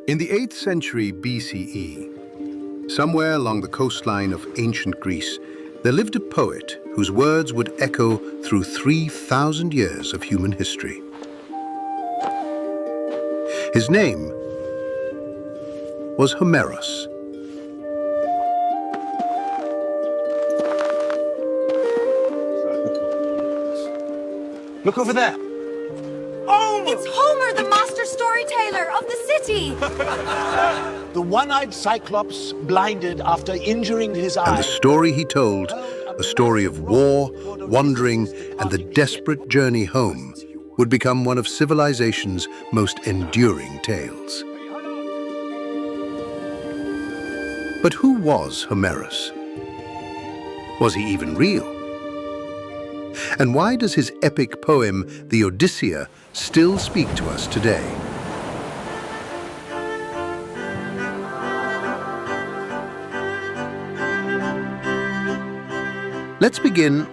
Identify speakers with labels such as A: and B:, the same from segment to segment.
A: In the 8th century BCE, somewhere along the coastline of ancient Greece, there lived a poet whose words would echo through 3,000 years of human history. His name was Homeros.
B: Look over there. Oh!
C: It's Homer, the master storyteller of the city!
B: The one-eyed Cyclops blinded after injuring his eye.
A: And the story he told, a story of war, wandering, and the desperate journey home, would become one of civilization's most enduring tales. But who was Homeros? Was he even real? And why does his epic poem, the Odyssea, still speak to us today? Let's begin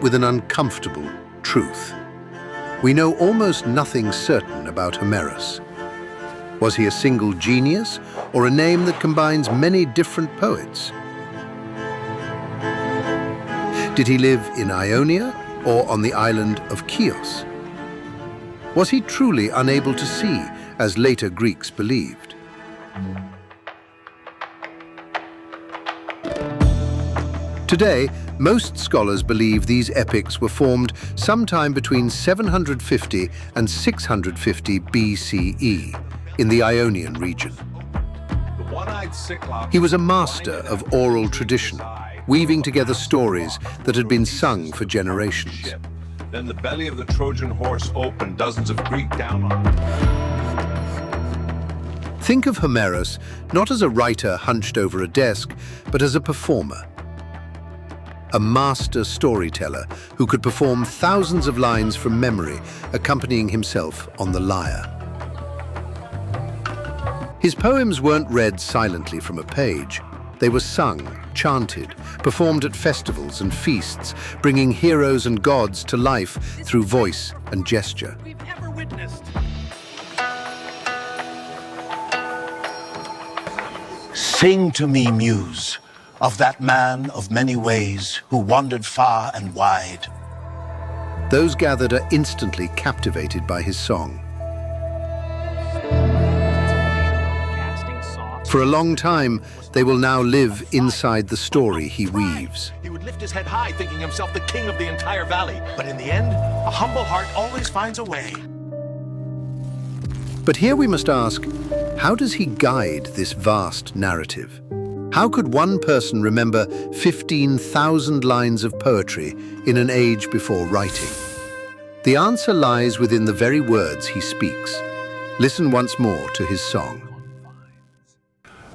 A: with an uncomfortable truth. We know almost nothing certain about Homeros. Was he a single genius or a name that combines many different poets? Did he live in Ionia or on the island of Chios? Was he truly unable to see, as later Greeks believed? Today, most scholars believe these epics were formed sometime between 750 and 650 BCE in the Ionian region. He was a master of oral tradition, weaving together stories that had been sung for generations.
D: Then the belly of the Trojan horse opened, dozens of Greek down on it.
A: Think of Homeros not as a writer hunched over a desk, but as a performer. A master storyteller who could perform thousands of lines from memory, accompanying himself on the lyre. His poems weren't read silently from a page. They were sung, chanted, performed at festivals and feasts, bringing heroes and gods to life through voice and gesture.
B: We've ever witnessed. Sing to me, muse, of that man of many ways who wandered far and wide.
A: Those gathered are instantly captivated by his song. For a long time, they will now live inside the story he weaves.
B: He would lift his head high, thinking himself the king of the entire valley. But in the end, a humble heart always finds a way.
A: But here we must ask, how does he guide this vast narrative? How could one person remember 15,000 lines of poetry in an age before writing? The answer lies within the very words he speaks. Listen once more to his song.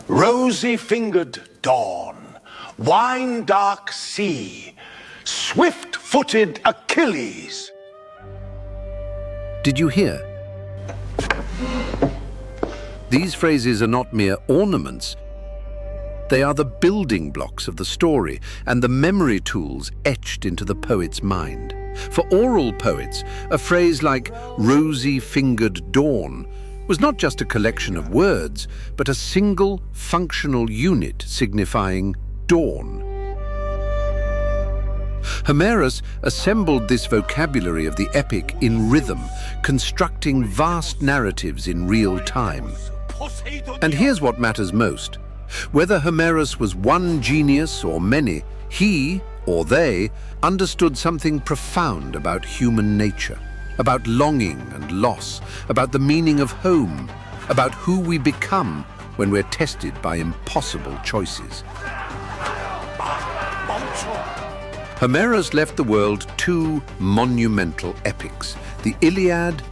B: Rosy-fingered dawn, wine-dark sea, swift-footed Achilles.
A: Did you hear? These phrases are not mere ornaments. They are the building blocks of the story and the memory tools etched into the poet's mind. For oral poets, a phrase like rosy-fingered dawn was not just a collection of words, but a single functional unit signifying dawn. Homeros assembled this vocabulary of the epic in rhythm, constructing vast narratives in real time. And here's what matters most. Whether Homeros was one genius or many, he, or they, understood something profound about human nature, about longing and loss, about the meaning of home, about who we become when we're tested by impossible choices. Homeros left the world two monumental epics, the Iliad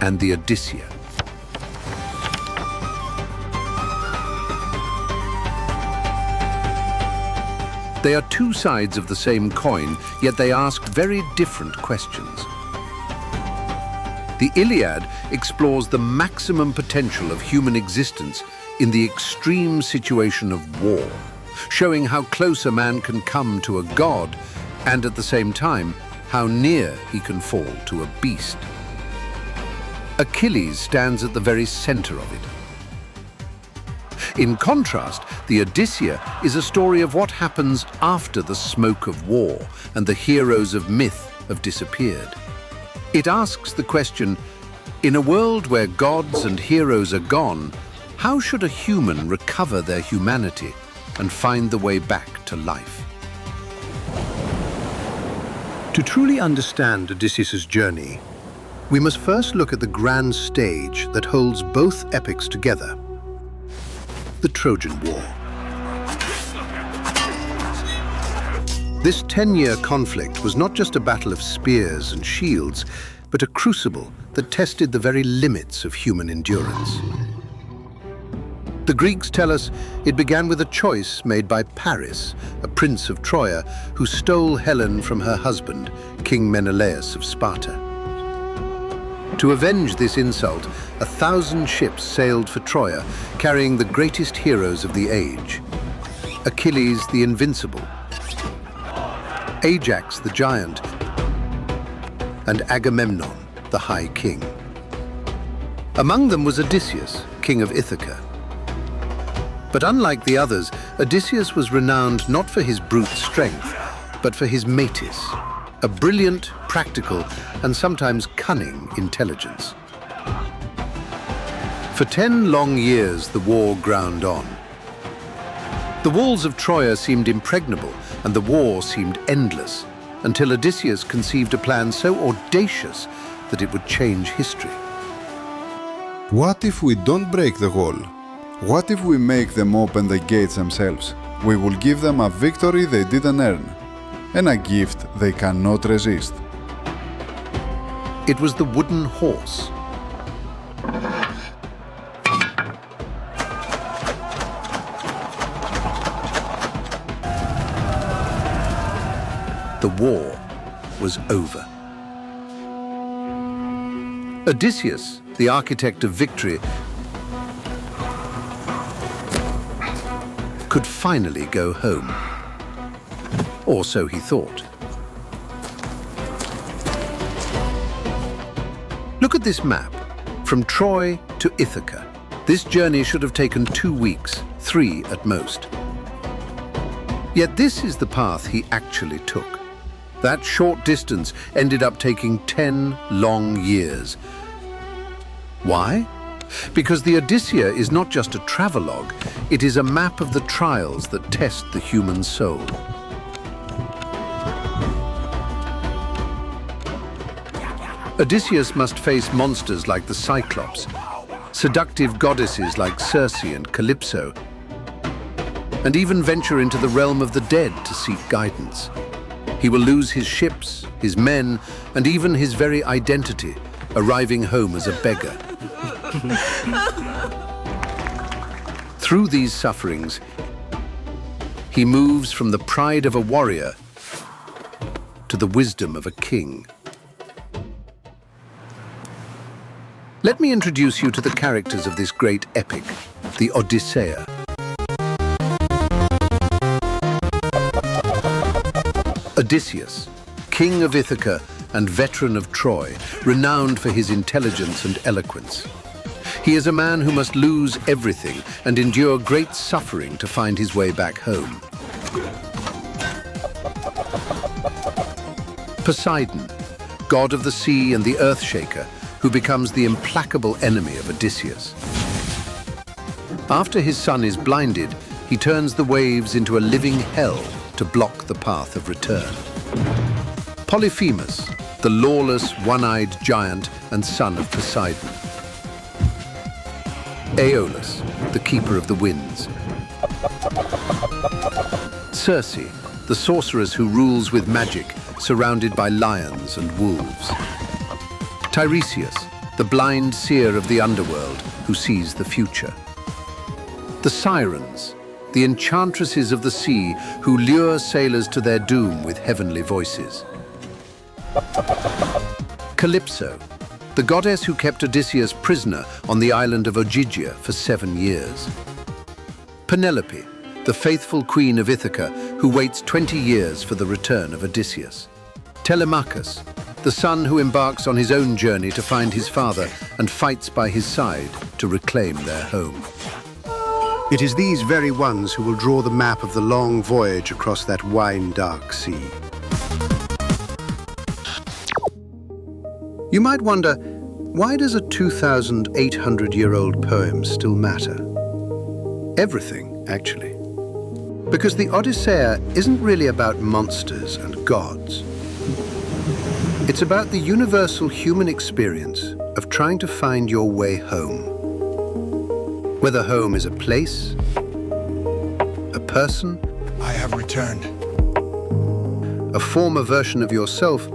A: and the Odyssey. They are two sides of the same coin, yet they ask very different questions. The Iliad explores the maximum potential of human existence in the extreme situation of war, showing how close a man can come to a god and at the same time how near he can fall to a beast. Achilles stands at the very center of it. In contrast, the Odyssea is a story of what happens after the smoke of war and the heroes of myth have disappeared. It asks the question, in a world where gods and heroes are gone, how should a human recover their humanity and find the way back to life? To truly understand Odysseus' journey, we must first look at the grand stage that holds both epics together, the Trojan War. This 10-year conflict was not just a battle of spears and shields, but a crucible that tested the very limits of human endurance. The Greeks tell us it began with a choice made by Paris, a prince of Troia, who stole Helen from her husband, King Menelaus of Sparta. To avenge this insult, 1,000 ships sailed for Troia, carrying the greatest heroes of the age: Achilles the Invincible, Ajax the Giant, and Agamemnon the High King. Among them was Odysseus, king of Ithaca. But unlike the others, Odysseus was renowned not for his brute strength, but for his metis, a brilliant, practical, and sometimes cunning intelligence. For 10 long years, the war ground on. The walls of Troia seemed impregnable, and the war seemed endless, until Odysseus conceived a plan so audacious that it would change history.
E: What if we don't break the wall? What if we make them open the gates themselves? We will give them a victory they didn't earn, and a gift they cannot resist.
A: It was the wooden horse. The war was over. Odysseus, the architect of victory, could finally go home. Or so he thought. Look at this map. From Troy to Ithaca. This journey should have taken 2 weeks, 3 at most. Yet this is the path he actually took. That short distance ended up taking 10 long years. Why? Because the Odyssea is not just a travelogue, it is a map of the trials that test the human soul. Odysseus must face monsters like the Cyclops, seductive goddesses like Circe and Calypso, and even venture into the realm of the dead to seek guidance. He will lose his ships, his men, and even his very identity, arriving home as a beggar. Through these sufferings, he moves from the pride of a warrior to the wisdom of a king. Let me introduce you to the characters of this great epic, the Odyssea. Odysseus, king of Ithaca and veteran of Troy, renowned for his intelligence and eloquence. He is a man who must lose everything and endure great suffering to find his way back home. Poseidon, god of the sea and the earthshaker, who becomes the implacable enemy of Odysseus. After his son is blinded, he turns the waves into a living hell to block the path of return. Polyphemus, the lawless, one-eyed giant and son of Poseidon. Aeolus, the keeper of the winds. Circe, the sorceress who rules with magic, surrounded by lions and wolves. Tiresias, the blind seer of the underworld who sees the future. The Sirens, the enchantresses of the sea who lure sailors to their doom with heavenly voices. Calypso, the goddess who kept Odysseus prisoner on the island of Ogygia for 7 years. Penelope, the faithful queen of Ithaca who waits 20 years for the return of Odysseus. Telemachus, the son who embarks on his own journey to find his father and fights by his side to reclaim their home.
F: It is these very ones who will draw the map of the long voyage across that wine-dark sea. You might wonder, why does a 2,800-year-old poem still matter? Everything, actually. Because the Odyssea isn't really about monsters and gods. It's about the universal human experience of trying to find your way home. Whether home is a place, a person,
G: I have returned.
A: a former version of yourself,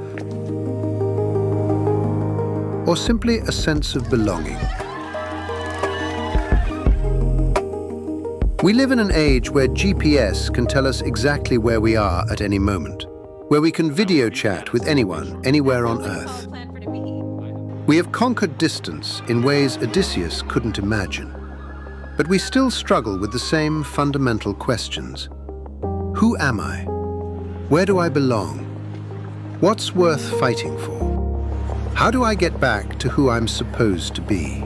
A: or simply a sense of belonging. We live in an age where GPS can tell us exactly where we are at any moment, where we can video chat with anyone, anywhere on Earth. We have conquered distance in ways Odysseus couldn't imagine, but we still struggle with the same fundamental questions. Who am I? Where do I belong? What's worth fighting for? How do I get back to who I'm supposed to be?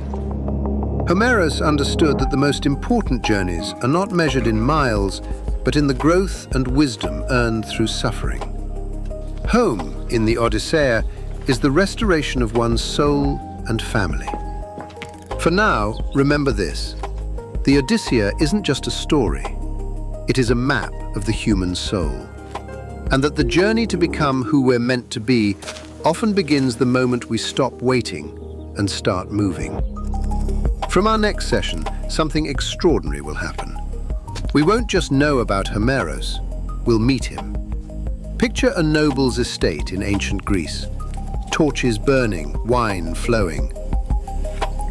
A: Homerus understood that the most important journeys are not measured in miles, but in the growth and wisdom earned through suffering. Home, in the Odyssea, is the restoration of one's soul and family. For now, remember this. The Odyssea isn't just a story. It is a map of the human soul. And that the journey to become who we're meant to be often begins the moment we stop waiting and start moving. From our next session, something extraordinary will happen. We won't just know about Homeros, we'll meet him. Picture a noble's estate in ancient Greece. Torches burning, wine flowing.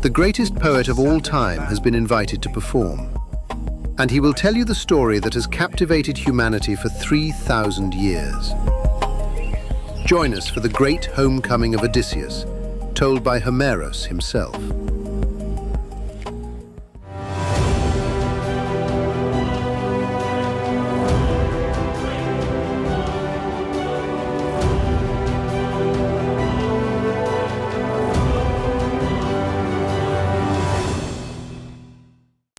A: The greatest poet of all time has been invited to perform. And he will tell you the story that has captivated humanity for 3,000 years. Join us for the great homecoming of Odysseus, told by Homeros himself.